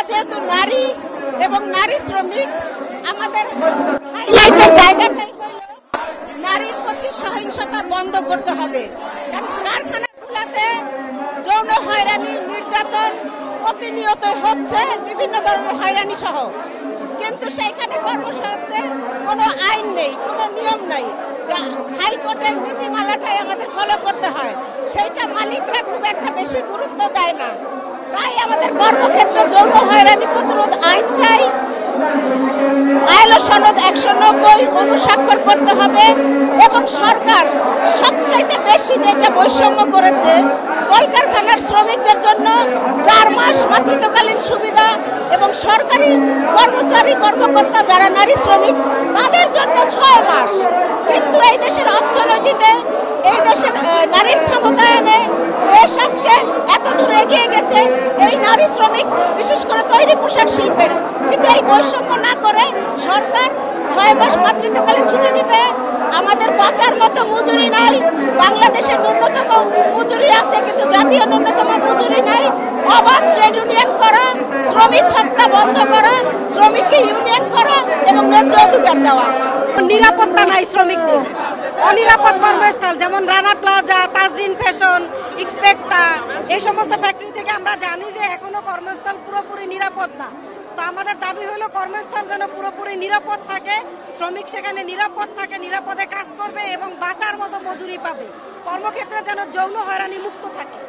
যেহেতু নারী এবং নারী শ্রমিক, আমাদের হাইলাইটের জায়গাটাই হলো নারীর প্রতি সহিংসতা বন্ধ করতে হবে। কারখানাগুলোতে যৌন হয়রানি, নির্যাতন প্রতিনিয়ত হচ্ছে, বিভিন্ন ধরনের হয়রানি সহ, কিন্তু সেইখানে কর্মসূচিতে কোনো আইন নেই, কোনো নিয়ম নাই। হাইকোর্টের নীতিমালাটাই আমাদের ফলো করতে হয়, সেইটা মালিকরা খুব একটা বেশি গুরুত্ব দেয় না। তাই আমাদের কর্মক্ষেত্রে যৌন হয়রানি প্রতিরোধ আইন চাই, আইলো সনদ 190 অনুস্বাক্ষর করতে হবে। এবং সরকার সবচাইতে বেশি যেটা বৈষম্য করেছে, কলকারখানার শ্রমিকদের জন্য 4 মাস মাতৃত্বকালীন সুবিধা এবং সরকারি কর্মচারী কর্মকর্তা যারা নারী শ্রমিক তাদের জন্য 6 মাস। কিন্তু এই দেশের অর্থনীতিতে, এই দেশের নারীর ক্ষমতায়নে দেশ আজকে এত দূর এগিয়ে গেছে, এই নারী শ্রমিক বিশেষ করে তৈরি পোশাক শিল্পের। কিন্তু এই বৈষম্য না করে সরকার 6 মাস মাতৃত্বকালীন ছুটি দিবে। আমাদের বাঁচার মতো মজুরি নাই, বাংলাদেশের ন্যূনতম মজুরি আছে কিন্তু জাতীয় ন্যূনতম মজুরি নাই। অবাধ ট্রেড ইউনিয়ন করা, শ্রমিক হত্যা বন্ধ করা, শ্রমিককে ইউনিয়ন করা এবং ন্যায্য অধিকার দেওয়া। নিরাপত্তা নাই শ্রমিকদের, অনিরাপদ কর্মস্থল যেমন রানা প্লাজা, তাজরিন ফ্যাশন, এক্সপেক্টা, এই সমস্ত ফ্যাক্টরি থেকে আমরা জানি যে এখনো কর্মস্থল পুরোপুরি নিরাপদ না। তো আমাদের দাবি হলো কর্মস্থল যেন পুরোপুরি নিরাপদ থাকে, শ্রমিক সেখানে নিরাপদ থাকে, নিরাপদে কাজ করবে এবং বাঁচার মতো মজুরি পাবে, কর্মক্ষেত্রে যেন যৌন হয়রানি মুক্ত থাকে।